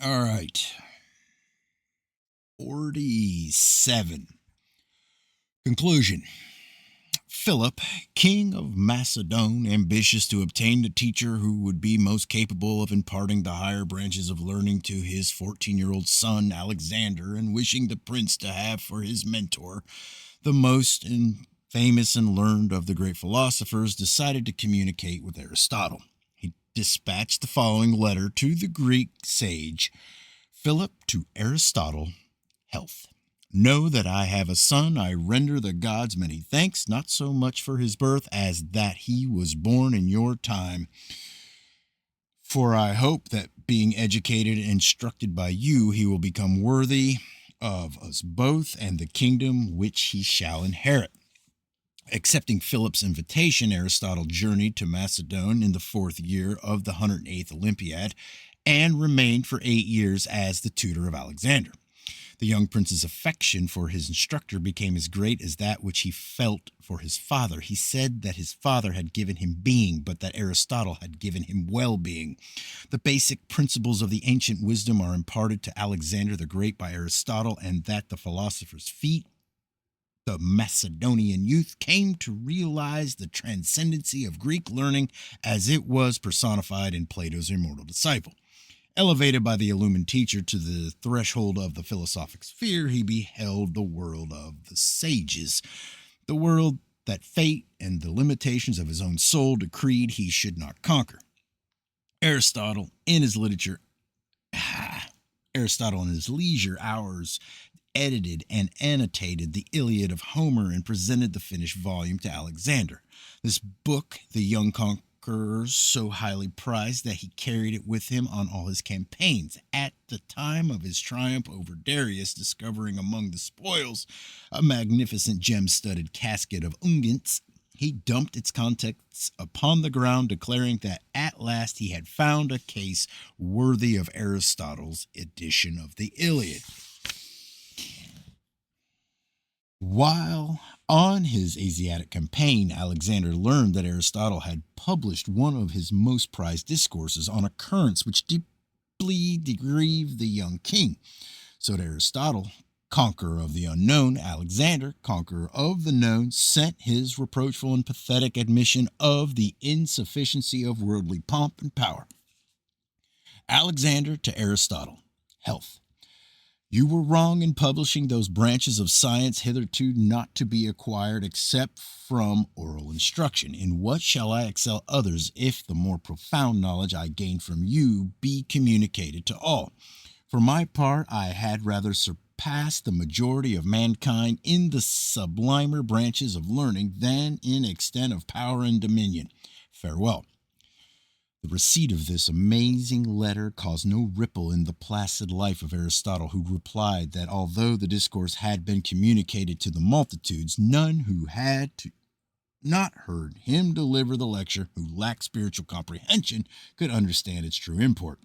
All right. 47. Conclusion. Philip, king of Macedon, ambitious to obtain the teacher who would be most capable of imparting the higher branches of learning to his 14-year-old son Alexander, and wishing the prince to have for his mentor the most famous and learned of the great philosophers, decided to communicate with Aristotle. He dispatched the following letter to the Greek sage: Philip to Aristotle, health. Know that I have a son. I render the gods many thanks, not so much for his birth as that he was born in your time. For I hope that being educated and instructed by you, he will become worthy of us both and the kingdom which he shall inherit. Accepting Philip's invitation, Aristotle journeyed to Macedon in the 4th year of the 108th Olympiad and remained for 8 years as the tutor of Alexander. The young prince's affection for his instructor became as great as that which he felt for his father. He said that his father had given him being, but that Aristotle had given him well-being. The basic principles of the ancient wisdom are imparted to Alexander the Great by Aristotle, and that the philosopher's feet, the Macedonian youth, came to realize the transcendency of Greek learning as it was personified in Plato's immortal disciple. Elevated by the illumined teacher to the threshold of the philosophic sphere, he beheld the world of the sages, the world that fate and the limitations of his own soul decreed he should not conquer. Aristotle, in his leisure hours, edited and annotated the Iliad of Homer and presented the finished volume to Alexander. This book the young conqueror so highly prized that he carried it with him on all his campaigns. At the time of his triumph over Darius, discovering among the spoils a magnificent gem-studded casket of unguents, he dumped its contents upon the ground, declaring that at last he had found a case worthy of Aristotle's edition of the Iliad. While on his Asiatic campaign, Alexander learned that Aristotle had published one of his most prized discourses on occurrence which deeply grieved the young king. So to Aristotle, conqueror of the unknown, Alexander, conqueror of the known, sent his reproachful and pathetic admission of the insufficiency of worldly pomp and power. Alexander to Aristotle, health. You were wrong in publishing those branches of science hitherto not to be acquired except from oral instruction. In what shall I excel others if the more profound knowledge I gain from you be communicated to all? For my part, I had rather surpassed the majority of mankind in the sublimer branches of learning than in extent of power and dominion. Farewell. The receipt of this amazing letter caused no ripple in the placid life of Aristotle, who replied that although the discourse had been communicated to the multitudes, none who had not heard him deliver the lecture, who lacked spiritual comprehension, could understand its true import.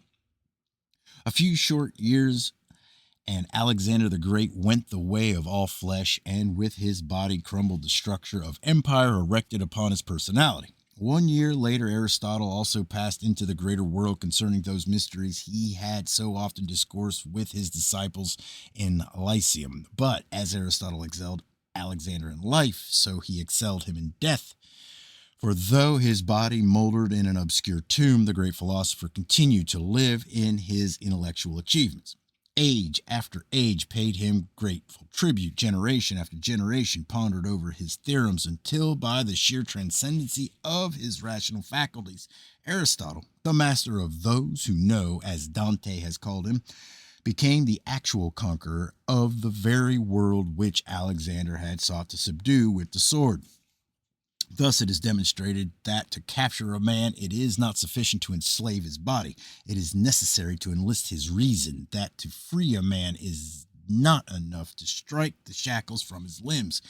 A few short years, and Alexander the Great went the way of all flesh, and with his body crumbled the structure of empire erected upon his personality. 1 year later, Aristotle also passed into the greater world concerning those mysteries he had so often discoursed with his disciples in Lyceum. But as Aristotle excelled Alexander in life, so he excelled him in death. For though his body moldered in an obscure tomb, the great philosopher continued to live in his intellectual achievements. Age after age paid him grateful tribute. Generation after generation pondered over his theorems until, by the sheer transcendency of his rational faculties, Aristotle, the master of those who know, as Dante has called him, became the actual conqueror of the very world which Alexander had sought to subdue with the sword. Thus it is demonstrated that to capture a man it is not sufficient to enslave his body. It is necessary to enlist his reason, that to free a man is not enough to strike the shackles from his limbs.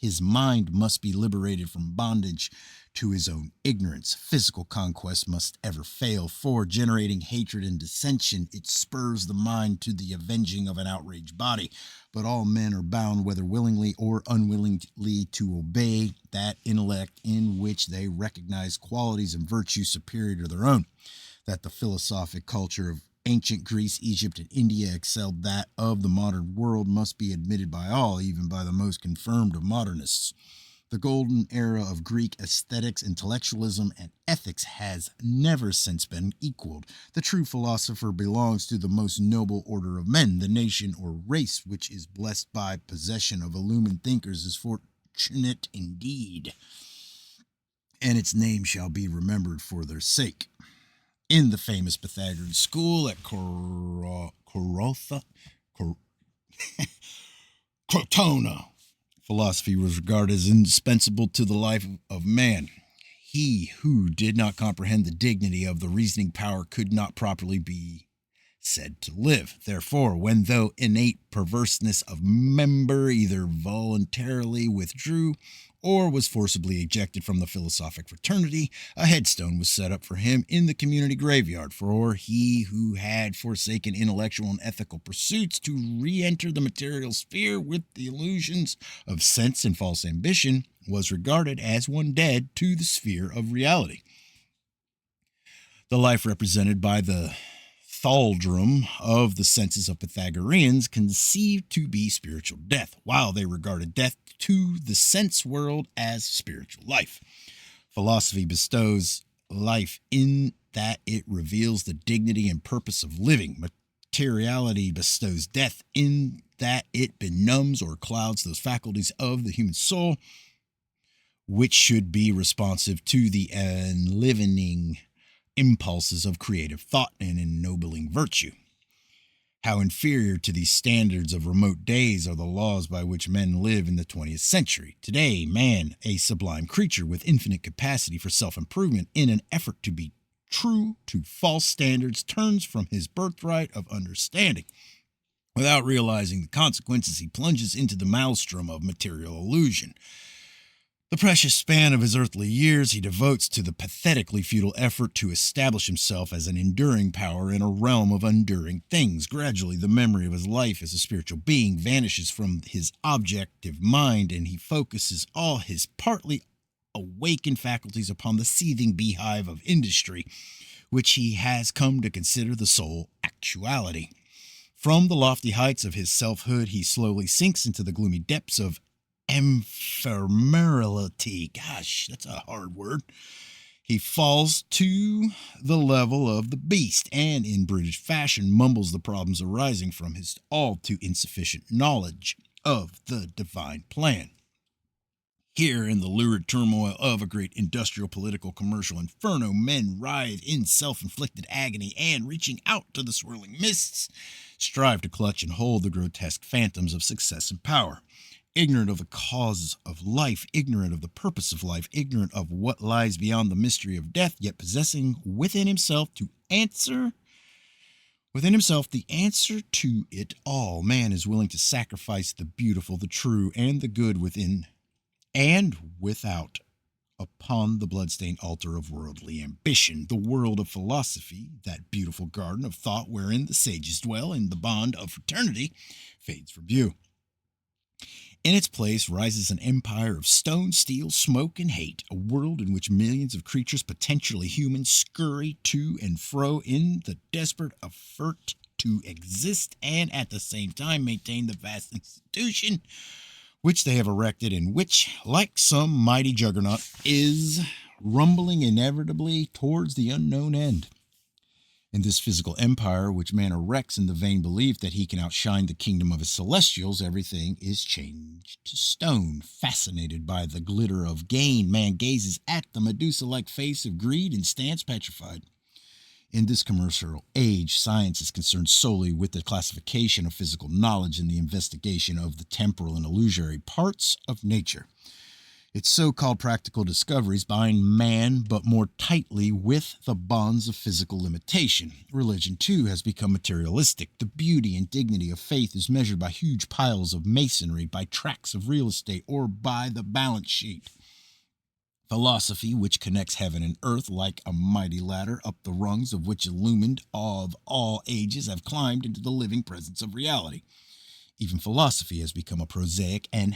His mind must be liberated from bondage to his own ignorance. Physical conquest must ever fail, for generating hatred and dissension, it spurs the mind to the avenging of an outraged body. But all men are bound, whether willingly or unwillingly, to obey that intellect in which they recognize qualities and virtues superior to their own. That the philosophic culture of ancient Greece, Egypt, and India excelled that of the modern world must be admitted by all, even by the most confirmed of modernists. The golden era of Greek aesthetics, intellectualism, and ethics has never since been equaled. The true philosopher belongs to the most noble order of men. The nation or race which is blessed by possession of illumined thinkers is fortunate indeed, and its name shall be remembered for their sake. In the famous Pythagorean school at Crotona, philosophy was regarded as indispensable to the life of man. He who did not comprehend the dignity of the reasoning power could not properly be said to live. Therefore, when though innate perverseness of member either voluntarily withdrew or was forcibly ejected from the philosophic fraternity, a headstone was set up for him in the community graveyard. For he who had forsaken intellectual and ethical pursuits to re-enter the material sphere with the illusions of sense and false ambition was regarded as one dead to the sphere of reality. The life represented by the thalldrum of the senses of Pythagoreans conceived to be spiritual death, while they regarded death to the sense world as spiritual life. Philosophy bestows life in that it reveals the dignity and purpose of living. Materiality bestows death in that it benumbs or clouds those faculties of the human soul which should be responsive to the enlivening impulses of creative thought and ennobling virtue. How inferior to these standards of remote days are the laws by which men live in the 20th century. Today, man, a sublime creature with infinite capacity for self-improvement, in an effort to be true to false standards, turns from his birthright of understanding. Without realizing the consequences, he plunges into the maelstrom of material illusion. The precious span of his earthly years he devotes to the pathetically futile effort to establish himself as an enduring power in a realm of enduring things. Gradually, the memory of his life as a spiritual being vanishes from his objective mind, and he focuses all his partly awakened faculties upon the seething beehive of industry, which he has come to consider the sole actuality. From the lofty heights of his selfhood, he slowly sinks into the gloomy depths of ephemerality. Gosh, that's a hard word. He falls to the level of the beast and, in brutish fashion, mumbles the problems arising from his all too insufficient knowledge of the divine plan. Here, in the lurid turmoil of a great industrial, political, commercial inferno, men writhe in self-inflicted agony and, reaching out to the swirling mists, strive to clutch and hold the grotesque phantoms of success and power. Ignorant of the cause of life, ignorant of the purpose of life, ignorant of what lies beyond the mystery of death, yet possessing within himself the answer to it all, man is willing to sacrifice the beautiful, the true, and the good within and without upon the bloodstained altar of worldly ambition. The world of philosophy, that beautiful garden of thought wherein the sages dwell in the bond of fraternity, fades from view. In its place rises an empire of stone, steel, smoke, and hate, a world in which millions of creatures, potentially human, scurry to and fro in the desperate effort to exist and at the same time maintain the vast institution which they have erected, and which, like some mighty juggernaut, is rumbling inevitably towards the unknown end. In this physical empire which man erects in the vain belief that he can outshine the kingdom of his celestials, everything is changed to stone. Fascinated by the glitter of gain, man gazes at the Medusa-like face of greed and stands petrified. In this commercial age, science is concerned solely with the classification of physical knowledge and the investigation of the temporal and illusory parts of nature. Its so-called practical discoveries bind man but more tightly with the bonds of physical limitation. Religion, too, has become materialistic. The beauty and dignity of faith is measured by huge piles of masonry, by tracts of real estate, or by the balance sheet. Philosophy, which connects heaven and earth like a mighty ladder, up the rungs of which illumined of all ages have climbed into the living presence of reality. Even philosophy has become a prosaic and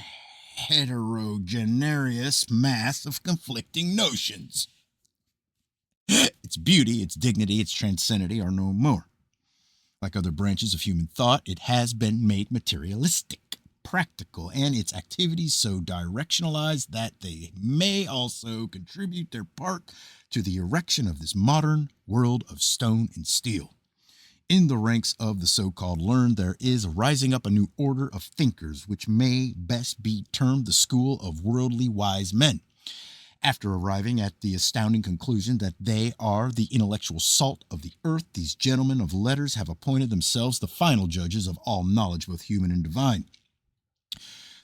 heterogeneous mass of conflicting notions. Its beauty, its dignity, its transcendence are no more. Like other branches of human thought, it has been made materialistic, practical, and its activities so directionalized that they may also contribute their part to the erection of this modern world of stone and steel. In the ranks of the so-called learned, there is rising up a new order of thinkers, which may best be termed the school of worldly wise men. After arriving at the astounding conclusion that they are the intellectual salt of the earth, these gentlemen of letters have appointed themselves the final judges of all knowledge, both human and divine.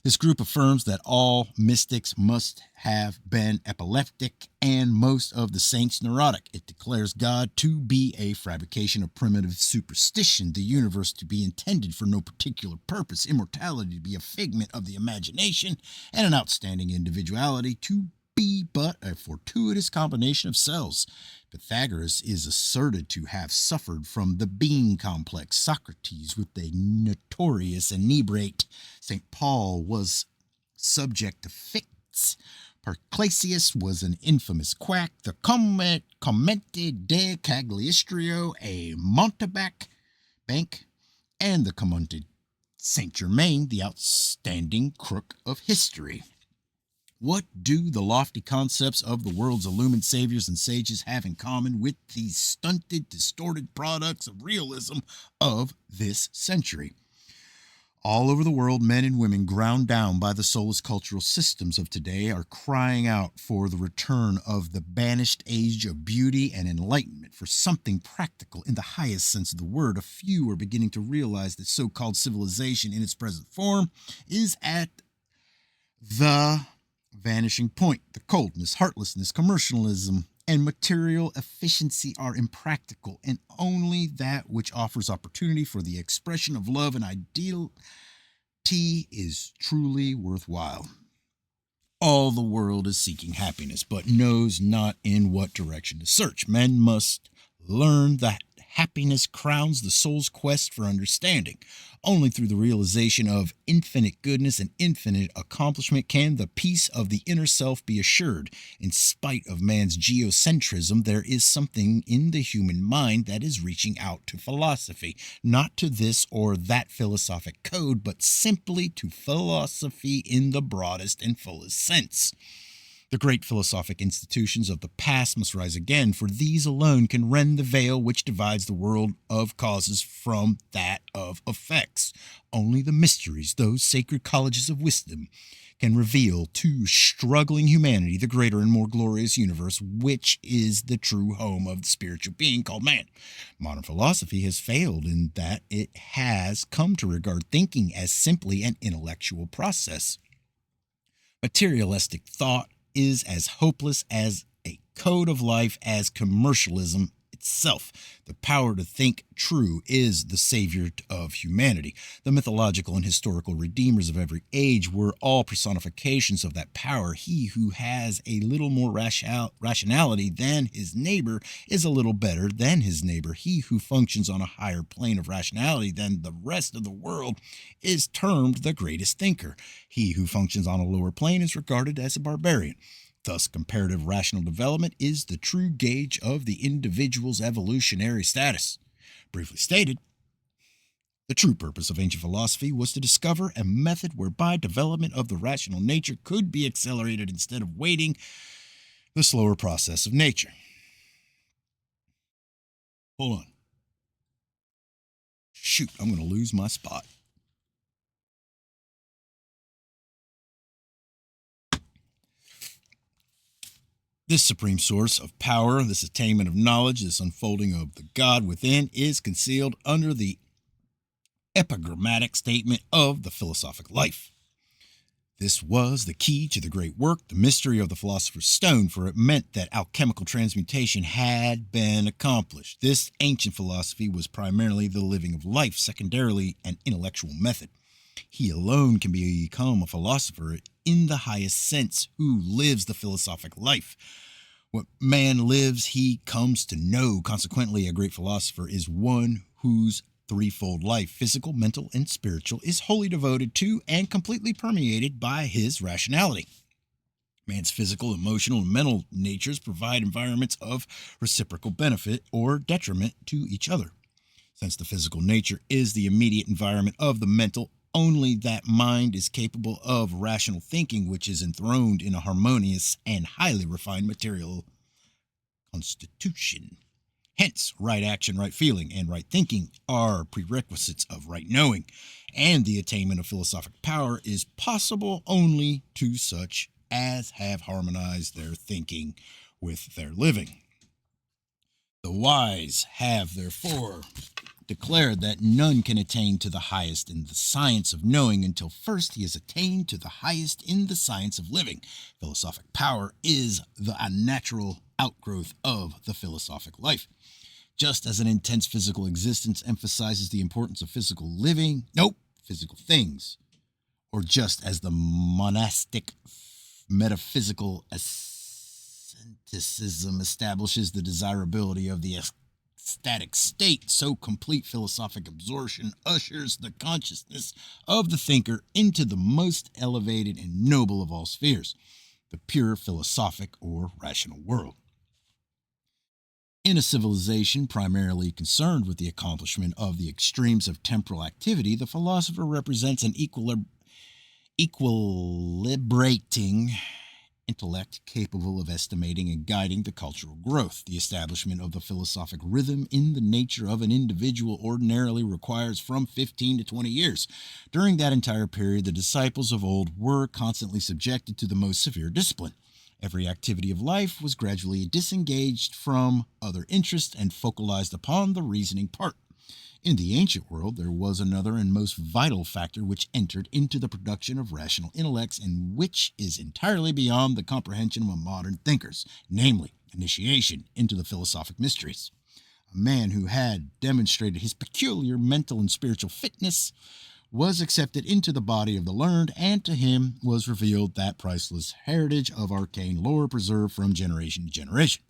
This group affirms that all mystics must have been epileptic and most of the saints neurotic. It declares God to be a fabrication of primitive superstition, the universe to be intended for no particular purpose, immortality to be a figment of the imagination, and an outstanding individuality to be but a fortuitous combination of cells. Pythagoras is asserted to have suffered from the being complex. Socrates with a notorious inebriate. St. Paul was subject to fits. Paracelsus was an infamous quack. The Commente de Cagliostro a mountebank, and the Commente Saint Germain, the outstanding crook of history. What do the lofty concepts of the world's illumined saviors and sages have in common with these stunted, distorted products of realism of this century? All over the world, men and women ground down by the soulless cultural systems of today are crying out for the return of the banished age of beauty and enlightenment, for something practical in the highest sense of the word. A few are beginning to realize that so-called civilization in its present form is at the vanishing point. The coldness, heartlessness, commercialism, and material efficiency are impractical, and only that which offers opportunity for the expression of love and ideality is truly worthwhile. All the world is seeking happiness, but knows not in what direction to search. Men must learn that happiness crowns the soul's quest for understanding. Only through the realization of infinite goodness and infinite accomplishment can the peace of the inner self be assured. In spite of man's geocentrism, there is something in the human mind that is reaching out to philosophy, not to this or that philosophic code, but simply to philosophy in the broadest and fullest sense. The great philosophic institutions of the past must rise again, for these alone can rend the veil which divides the world of causes from that of effects. Only the mysteries, those sacred colleges of wisdom, can reveal to struggling humanity the greater and more glorious universe, which is the true home of the spiritual being called man. Modern philosophy has failed in that it has come to regard thinking as simply an intellectual process. Materialistic thought is as hopeless as a code of life as commercialism itself. The power to think true is the savior of humanity. The mythological and historical redeemers of every age were all personifications of that power. He who has a little more rationality than his neighbor is a little better than his neighbor. He who functions on a higher plane of rationality than the rest of the world is termed the greatest thinker. He who functions on a lower plane is regarded as a barbarian. Thus, comparative rational development is the true gauge of the individual's evolutionary status. Briefly stated, the true purpose of ancient philosophy was to discover a method whereby development of the rational nature could be accelerated instead of waiting the slower process of nature. Hold on. Shoot, I'm going to lose my spot. This supreme source of power, this attainment of knowledge, this unfolding of the God within is concealed under the epigrammatic statement of the philosophic life. This was the key to the great work, the mystery of the philosopher's stone, for it meant that alchemical transmutation had been accomplished. This ancient philosophy was primarily the living of life, secondarily an intellectual method. He alone can become a philosopher in the highest sense who lives the philosophic life. What man lives, he comes to know. Consequently, a great philosopher is one whose threefold life, physical, mental, and spiritual, is wholly devoted to and completely permeated by his rationality. Man's physical, emotional, and mental natures provide environments of reciprocal benefit or detriment to each other. Since the physical nature is the immediate environment of the mental, only that mind is capable of rational thinking, which is enthroned in a harmonious and highly refined material constitution. Hence, right action, right feeling, and right thinking are prerequisites of right knowing, and the attainment of philosophic power is possible only to such as have harmonized their thinking with their living. The wise have, therefore, declared that none can attain to the highest in the science of knowing until first he has attained to the highest in the science of living. Philosophic power is the unnatural outgrowth of the philosophic life. Just as an intense physical existence emphasizes the importance of physical living, physical things, or just as the monastic metaphysical asceticism establishes the desirability of the ecstatic state, so complete philosophic absorption ushers the consciousness of the thinker into the most elevated and noble of all spheres, the pure philosophic or rational world. In a civilization primarily concerned with the accomplishment of the extremes of temporal activity, the philosopher represents an equilibrating intellect capable of estimating and guiding the cultural growth. The establishment of the philosophic rhythm in the nature of an individual ordinarily requires from 15 to 20 years. During that entire period, the disciples of old were constantly subjected to the most severe discipline. Every activity of life was gradually disengaged from other interests and focalized upon the reasoning part. In the ancient world, there was another and most vital factor which entered into the production of rational intellects and which is entirely beyond the comprehension of modern thinkers, namely, initiation into the philosophic mysteries. A man who had demonstrated his peculiar mental and spiritual fitness was accepted into the body of the learned, and to him was revealed that priceless heritage of arcane lore preserved from generation to generation.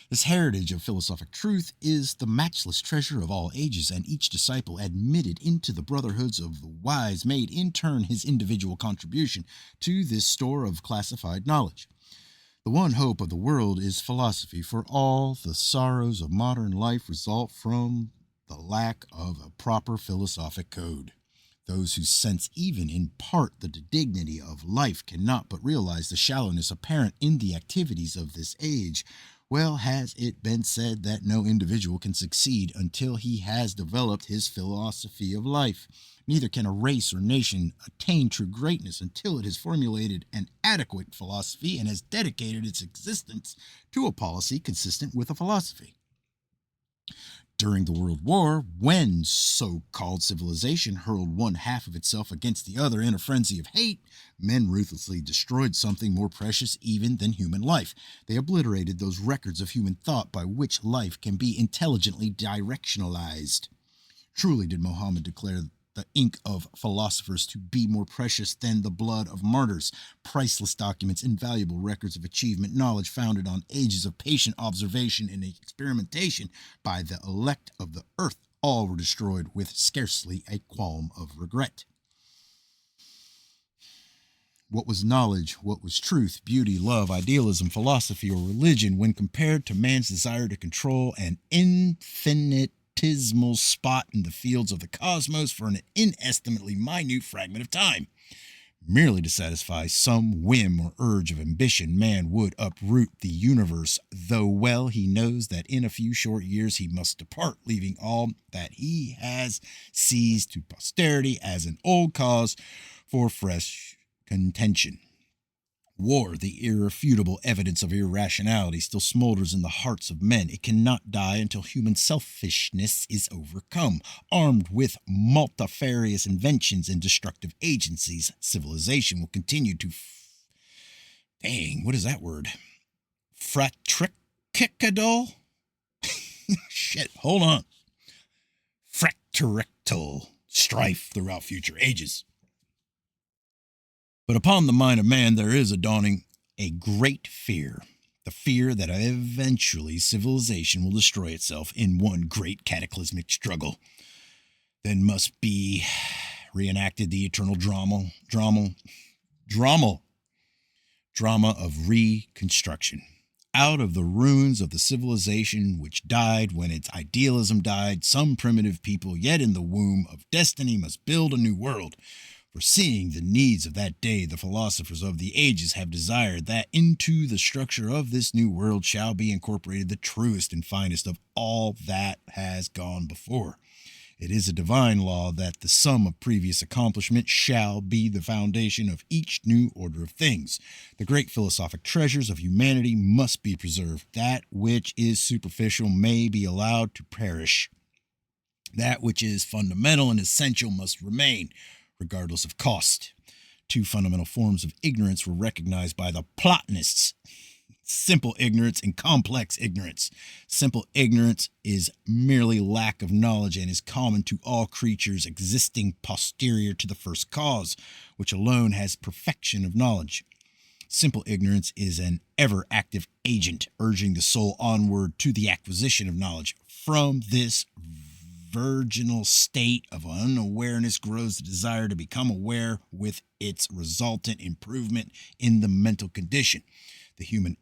This heritage of philosophic truth is the matchless treasure of all ages, and each disciple admitted into the brotherhoods of the wise made in turn his individual contribution to this store of classified knowledge. The one hope of the world is philosophy, for all the sorrows of modern life result from the lack of a proper philosophic code. Those who sense even in part the dignity of life cannot but realize the shallowness apparent in the activities of this age. Well, has it been said that no individual can succeed until he has developed his philosophy of life. Neither can a race or nation attain true greatness until it has formulated an adequate philosophy and has dedicated its existence to a policy consistent with a philosophy. During the World War, when so-called civilization hurled one half of itself against the other in a frenzy of hate, men ruthlessly destroyed something more precious even than human life. They obliterated those records of human thought by which life can be intelligently directionalized. Truly did Mohammed declare the ink of philosophers to be more precious than the blood of martyrs. Priceless documents, invaluable records of achievement, knowledge founded on ages of patient observation and experimentation by the elect of the earth, all were destroyed with scarcely a qualm of regret. What was knowledge? What was truth, beauty, love, idealism, philosophy, or religion when compared to man's desire to control an infinitesimal spot in the fields of the cosmos for an inestimably minute fragment of time? Merely to satisfy some whim or urge of ambition, man would uproot the universe, though well he knows that in a few short years he must depart, leaving all that he has seized to posterity as an old cause for fresh contention. War, the irrefutable evidence of irrationality, still smolders in the hearts of men. It cannot die until human selfishness is overcome. Armed with multifarious inventions and destructive agencies, civilization will continue to what is that word? Fratricidal? Shit, hold on. Fratrictal strife throughout future ages. But upon the mind of man there is dawning a great fear, the fear that eventually civilization will destroy itself in one great cataclysmic struggle. Then must be reenacted the eternal drama of reconstruction. Out of the ruins of the civilization which died when its idealism died, some primitive people yet in the womb of destiny must build a new world. Foreseeing the needs of that day, the philosophers of the ages have desired that into the structure of this new world shall be incorporated the truest and finest of all that has gone before. It is a divine law that the sum of previous accomplishment shall be the foundation of each new order of things. The great philosophic treasures of humanity must be preserved. That which is superficial may be allowed to perish. That which is fundamental and essential must remain, regardless of cost. Two fundamental forms of ignorance were recognized by the Platonists: simple ignorance and complex ignorance. Simple ignorance is merely lack of knowledge and is common to all creatures existing posterior to the first cause, which alone has perfection of knowledge. Simple ignorance is an ever-active agent, urging the soul onward to the acquisition of knowledge. From this virginal state of unawareness grows the desire to become aware, with its resultant improvement in the mental condition. The human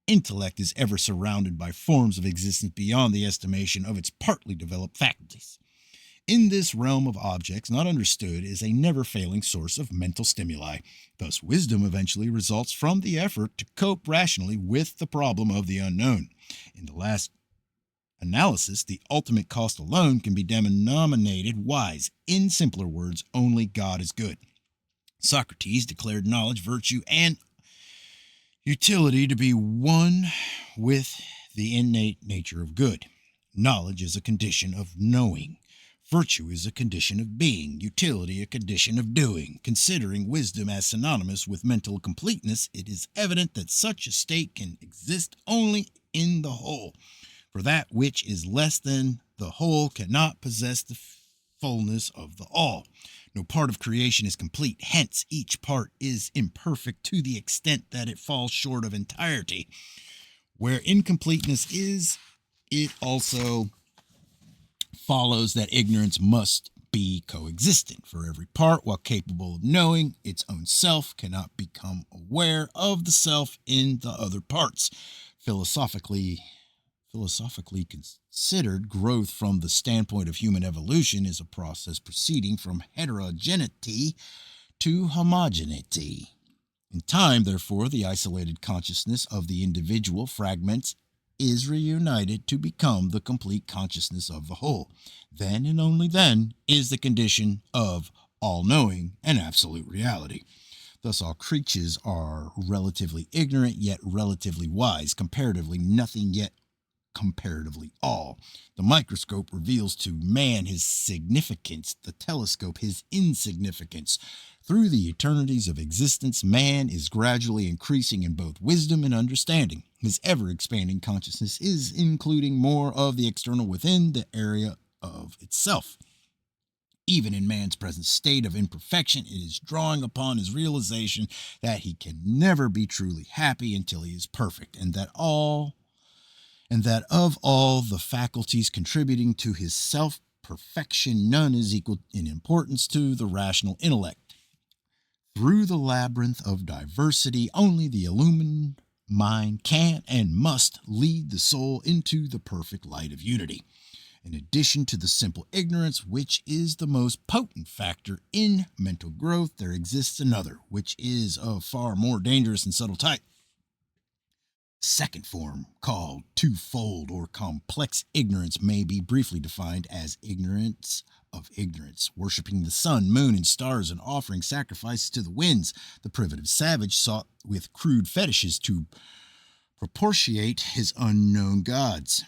intellect is ever surrounded by forms of existence beyond the estimation of its partly developed faculties. In this realm of objects not understood is a never-failing source of mental stimuli. Thus, wisdom eventually results from the effort to cope rationally with the problem of the unknown. In the last analysis, the ultimate cost alone can be denominated wise. In simpler words, only God is good. Socrates declared knowledge, virtue, and utility to be one with the innate nature of good. Knowledge is a condition of knowing. Virtue is a condition of being. Utility a condition of doing. Considering wisdom as synonymous with mental completeness, it is evident that such a state can exist only in the whole. For that which is less than the whole cannot possess the fullness of the all. No part of creation is complete, hence each part is imperfect to the extent that it falls short of entirety. Where incompleteness is, it also follows that ignorance must be coexistent. For every part, while capable of knowing its own self, cannot become aware of the self in the other parts. Philosophically considered, growth from the standpoint of human evolution is a process proceeding from heterogeneity to homogeneity. In time, therefore, the isolated consciousness of the individual fragments is reunited to become the complete consciousness of the whole. Then and only then is the condition of all-knowing and absolute reality. Thus, all creatures are relatively ignorant, yet relatively wise. Comparatively, nothing, yet comparatively all. The microscope reveals to man his significance, the telescope his insignificance. Through the eternities of existence, man is gradually increasing in both wisdom and understanding. His ever-expanding consciousness is including more of the external within the area of itself. Even in man's present state of imperfection, it is drawing upon his realization that he can never be truly happy until he is perfect, and that of all the faculties contributing to his self-perfection, none is equal in importance to the rational intellect. Through the labyrinth of diversity, only the illumined mind can and must lead the soul into the perfect light of unity. In addition to the simple ignorance, which is the most potent factor in mental growth, there exists another, which is of far more dangerous and subtle type. Second form, called twofold or complex ignorance, may be briefly defined as ignorance of ignorance, worshiping the sun, moon, and stars, and offering sacrifices to the winds. The primitive savage sought with crude fetishes to propitiate his unknown gods.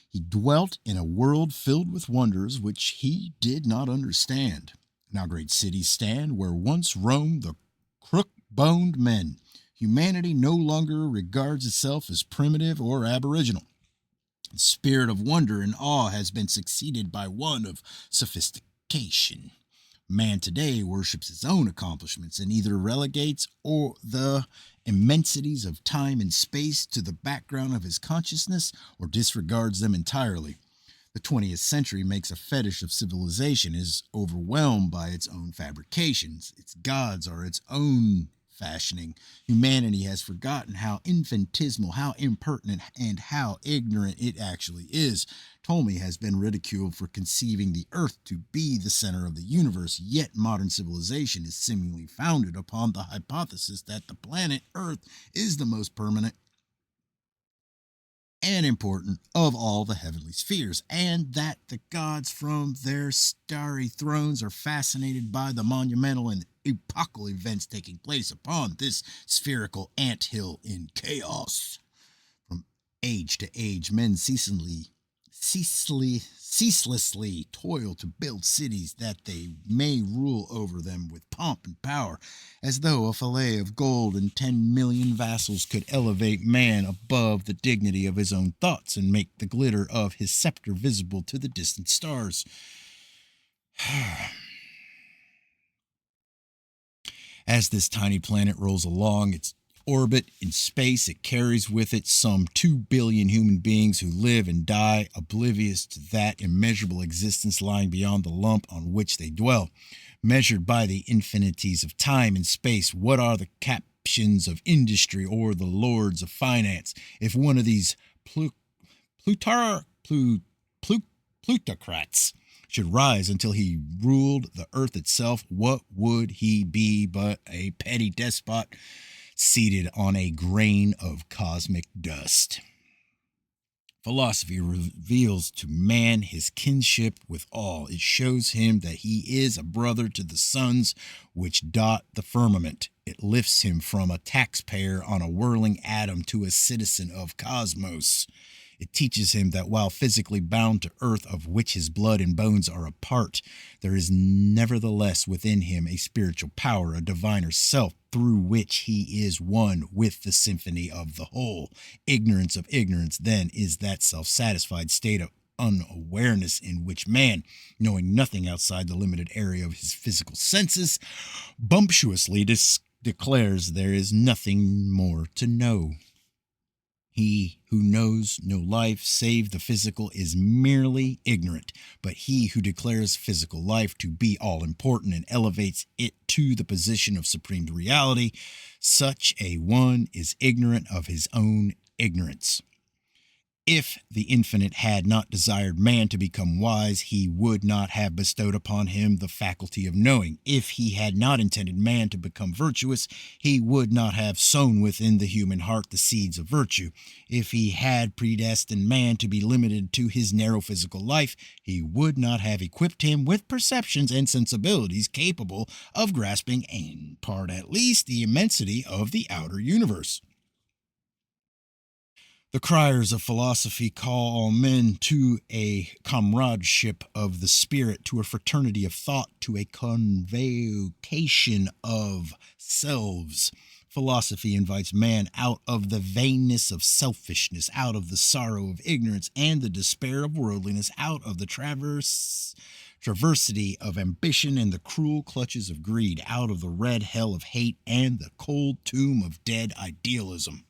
He dwelt in a world filled with wonders which he did not understand. Now great cities stand where once roamed the crook-boned men. Humanity no longer regards itself as primitive or aboriginal. The spirit of wonder and awe has been succeeded by one of sophistication. Man today worships his own accomplishments and either relegates the immensities of time and space to the background of his consciousness or disregards them entirely. The 20th century makes a fetish of civilization, is overwhelmed by its own fabrications. Its gods are its own fashioning. Humanity has forgotten how infinitesimal, how impertinent, and how ignorant it actually is. Ptolemy has been ridiculed for conceiving the earth to be the center of the universe, yet modern civilization is seemingly founded upon the hypothesis that the planet Earth is the most permanent and important of all the heavenly spheres, and that the gods from their starry thrones are fascinated by the monumental and epochal events taking place upon this spherical anthill in chaos. From age to age, men ceaselessly toil to build cities that they may rule over them with pomp and power, as though a fillet of gold and 10 million vassals could elevate man above the dignity of his own thoughts and make the glitter of his scepter visible to the distant stars. As this tiny planet rolls along its orbit in space, it carries with it some 2 billion human beings who live and die, oblivious to that immeasurable existence lying beyond the lump on which they dwell. Measured by the infinities of time and space, what are the captions of industry or the lords of finance if one of these plutocrats should rise until he ruled the earth itself? What would he be but a petty despot seated on a grain of cosmic dust? Philosophy reveals to man his kinship with all. It shows him that he is a brother to the suns which dot the firmament. It lifts him from a taxpayer on a whirling atom to a citizen of cosmos. It teaches him that while physically bound to earth, of which his blood and bones are a part, there is nevertheless within him a spiritual power, a diviner self, through which he is one with the symphony of the whole. Ignorance of ignorance, then, is that self-satisfied state of unawareness in which man, knowing nothing outside the limited area of his physical senses, bumptiously declares there is nothing more to know. He who knows no life save the physical is merely ignorant, but he who declares physical life to be all important and elevates it to the position of supreme reality, such a one is ignorant of his own ignorance. If the infinite had not desired man to become wise, he would not have bestowed upon him the faculty of knowing. If he had not intended man to become virtuous, he would not have sown within the human heart the seeds of virtue. If he had predestined man to be limited to his narrow physical life, he would not have equipped him with perceptions and sensibilities capable of grasping, in part at least, the immensity of the outer universe. The criers of philosophy call all men to a comradeship of the spirit, to a fraternity of thought, to a convocation of selves. Philosophy invites man out of the vainness of selfishness, out of the sorrow of ignorance and the despair of worldliness, out of the traversity of ambition and the cruel clutches of greed, out of the red hell of hate and the cold tomb of dead idealism.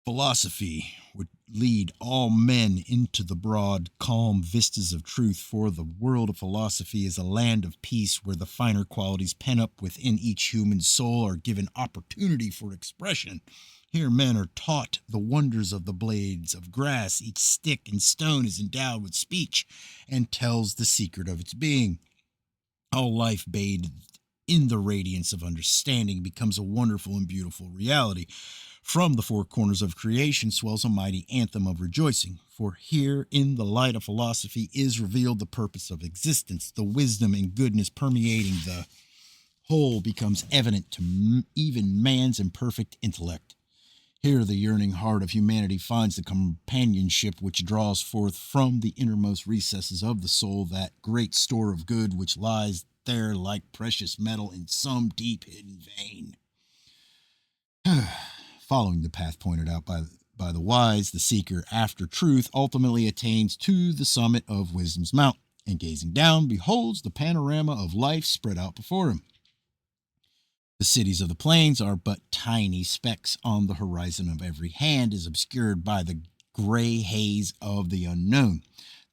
Philosophy would lead all men into the broad, calm vistas of truth, for the world of philosophy is a land of peace where the finer qualities pent up within each human soul are given opportunity for expression. Here men are taught the wonders of the blades of grass. Each stick and stone is endowed with speech and tells the secret of its being. All life bathed in the radiance of understanding becomes a wonderful and beautiful reality. From the four corners of creation swells a mighty anthem of rejoicing, for here in the light of philosophy is revealed the purpose of existence. The wisdom and goodness permeating the whole becomes evident to even man's imperfect intellect. Here the yearning heart of humanity finds the companionship which draws forth from the innermost recesses of the soul that great store of good which lies there like precious metal in some deep hidden vein. Following the path pointed out by the wise, the seeker after truth ultimately attains to the summit of wisdom's mount, and gazing down, beholds the panorama of life spread out before him. The cities of the plains are but tiny specks on the horizon of every hand, is obscured by the gray haze of the unknown.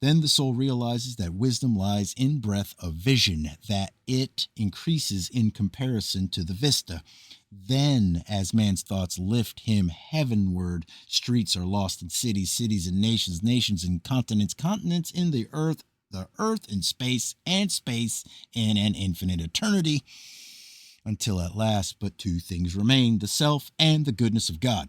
Then the soul realizes that wisdom lies in breadth of vision, that it increases in comparison to the vista. Then, as man's thoughts lift him heavenward, streets are lost in cities, cities in nations, nations in continents, continents in the earth in space, and space in an infinite eternity, until at last but two things remain, the self and the goodness of God.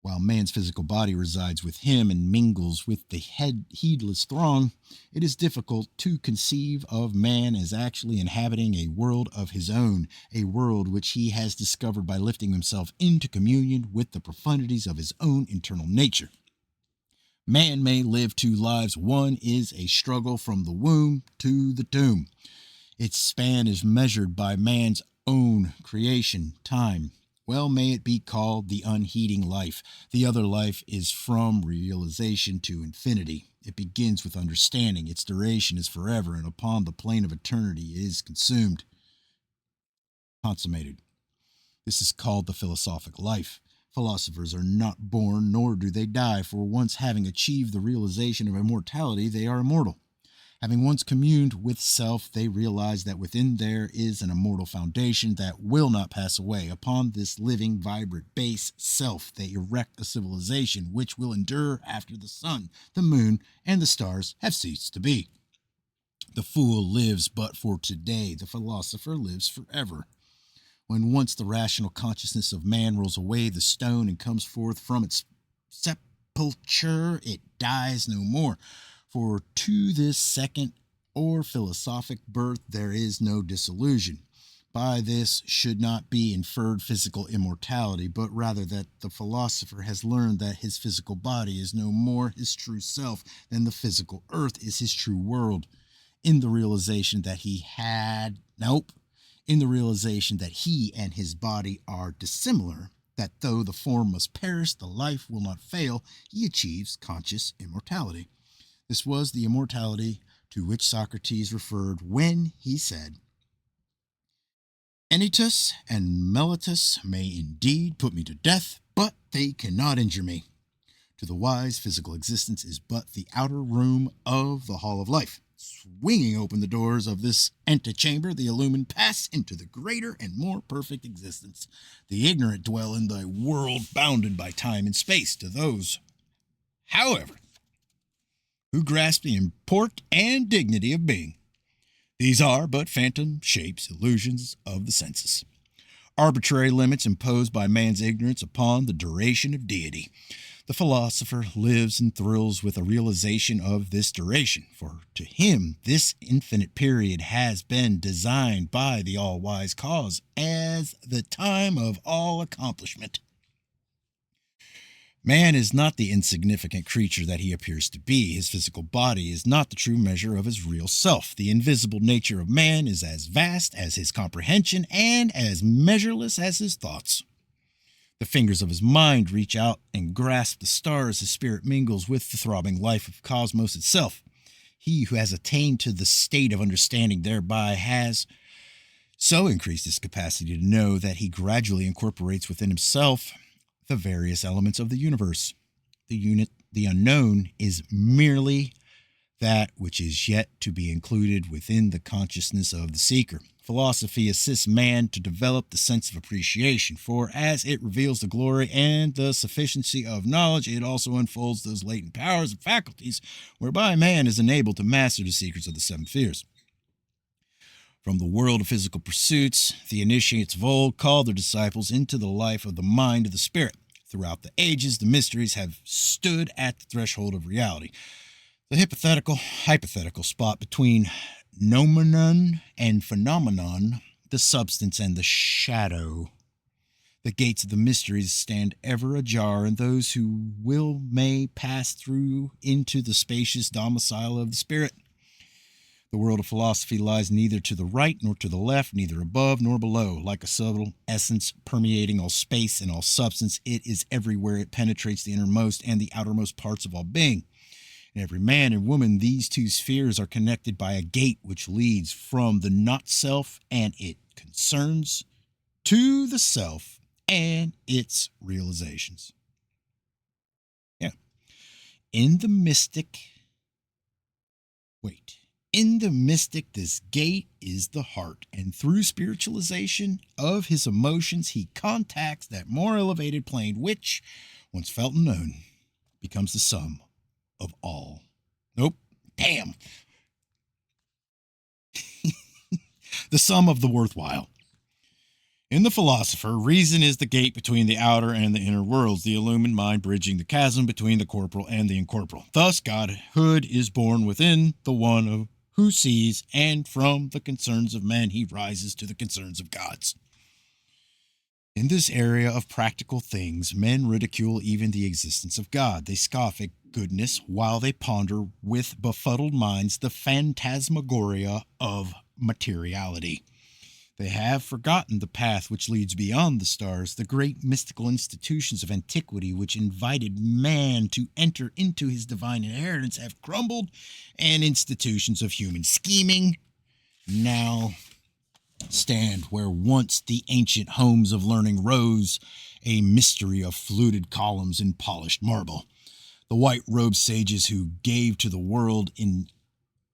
While man's physical body resides with him and mingles with the heedless throng, it is difficult to conceive of man as actually inhabiting a world of his own, a world which he has discovered by lifting himself into communion with the profundities of his own internal nature. Man may live two lives. One is a struggle from the womb to the tomb. Its span is measured by man's own creation, time. Well may it be called the unheeding life. The other life is from realization to infinity. It begins with understanding. Its duration is forever, and upon the plane of eternity it is consumed, consummated. This is called the philosophic life. Philosophers are not born, nor do they die, for once having achieved the realization of immortality, they are immortal. Having once communed with self, they realize that within there is an immortal foundation that will not pass away. Upon this living, vibrant base self, they erect a civilization which will endure after the sun, the moon, and the stars have ceased to be. The fool lives but for today. The philosopher lives forever. When once the rational consciousness of man rolls away the stone and comes forth from its sepulture, it dies no more. For to this second or philosophic birth there is no dissolution. By this should not be inferred physical immortality, but rather that the philosopher has learned that his physical body is no more his true self than the physical earth is his true world. In the realization that he and his body are dissimilar, that though the form must perish, the life will not fail, he achieves conscious immortality. This was the immortality to which Socrates referred when he said, Anytus and Meletus may indeed put me to death, but they cannot injure me. To the wise, physical existence is but the outer room of the hall of life. Swinging open the doors of this antechamber, the illumined pass into the greater and more perfect existence. The ignorant dwell in the world bounded by time and space. To those, however, who grasp the import and dignity of being, these are but phantom shapes, illusions of the senses, arbitrary limits imposed by man's ignorance upon the duration of deity. The philosopher lives and thrills with a realization of this duration, for to him this infinite period has been designed by the all-wise cause as the time of all accomplishment. Man is not the insignificant creature that he appears to be. His physical body is not the true measure of his real self. The invisible nature of man is as vast as his comprehension and as measureless as his thoughts. The fingers of his mind reach out and grasp the stars. His spirit mingles with the throbbing life of cosmos itself. He who has attained to the state of understanding thereby has so increased his capacity to know that he gradually incorporates within himself the various elements of the universe. The unknown is merely that which is yet to be included within the consciousness of the seeker. Philosophy assists man to develop the sense of appreciation, for as it reveals the glory and the sufficiency of knowledge, it also unfolds those latent powers and faculties whereby man is enabled to master the secrets of the seven spheres. From the world of physical pursuits, the initiates of old called their disciples into the life of the mind of the spirit. Throughout the ages, the mysteries have stood at the threshold of reality, the hypothetical spot between noumenon and phenomenon, the substance and the shadow. The gates of the mysteries stand ever ajar, and those who will may pass through into the spacious domicile of the spirit. The world of philosophy lies neither to the right nor to the left, neither above nor below. Like a subtle essence permeating all space and all substance, it is everywhere. It penetrates the innermost and the outermost parts of all being. In every man and woman, these two spheres are connected by a gate which leads from the not-self and it concerns to the self and its realizations. Yeah. In the mystic Wait. In the mystic, this gate is the heart, and through spiritualization of his emotions, he contacts that more elevated plane, which, once felt and known, becomes the sum of all. Nope. Damn. The sum of the worthwhile. In the philosopher, reason is the gate between the outer and the inner worlds, the illumined mind bridging the chasm between the corporal and the incorporeal. Thus, Godhood is born within the one who sees, and from the concerns of men he rises to the concerns of gods. In this area of practical things, men ridicule even the existence of God. They scoff at goodness while they ponder with befuddled minds the phantasmagoria of materiality. They have forgotten the path which leads beyond the stars, the great mystical institutions of antiquity which invited man to enter into his divine inheritance have crumbled, and institutions of human scheming now stand where once the ancient homes of learning rose, a mystery of fluted columns and polished marble. The white-robed sages who gave to the world in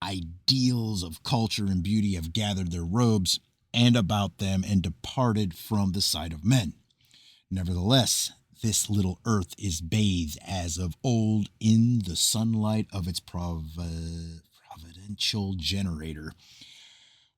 ideals of culture and beauty have gathered their robes and about them and departed from the sight of men. Nevertheless, this little earth is bathed as of old in the sunlight of its providential generator.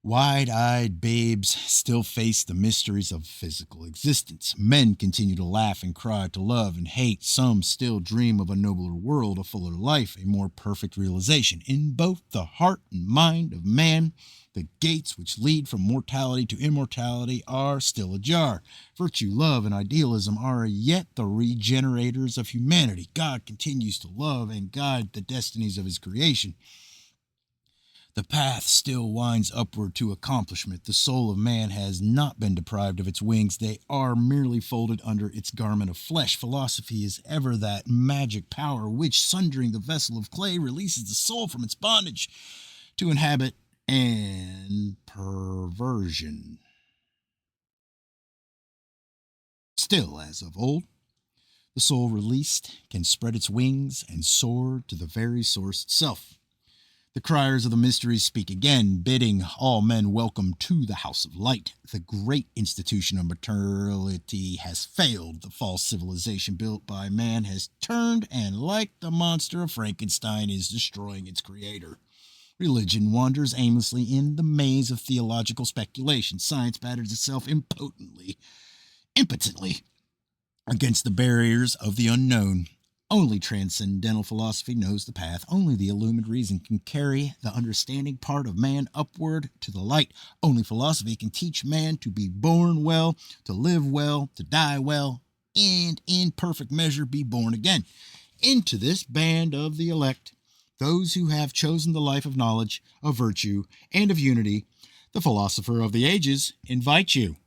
Wide-eyed babes still face the mysteries of physical existence. Men continue to laugh and cry, to love and hate. Some still dream of a nobler world, a fuller life, a more perfect realization. In both the heart and mind of man, the gates which lead from mortality to immortality are still ajar. Virtue, love, and idealism are yet the regenerators of humanity. God continues to love and guide the destinies of his creation. The path still winds upward to accomplishment. The soul of man has not been deprived of its wings. They are merely folded under its garment of flesh. Philosophy is ever that magic power which, sundering the vessel of clay, releases the soul from its bondage to inhabit and perversion. Still, as of old, the soul released can spread its wings and soar to the very source itself. The criers of the mysteries speak again, bidding all men welcome to the house of light. The great institution of materiality has failed. The false civilization built by man has turned, and like the monster of Frankenstein, is destroying its creator. Religion wanders aimlessly in the maze of theological speculation. Science batters itself impotently, impotently against the barriers of the unknown. Only transcendental philosophy knows the path. Only the illumined reason can carry the understanding part of man upward to the light. Only philosophy can teach man to be born well, to live well, to die well, and in perfect measure be born again. Into this band of the elect, those who have chosen the life of knowledge, of virtue, and of unity, the philosopher of the ages invites you.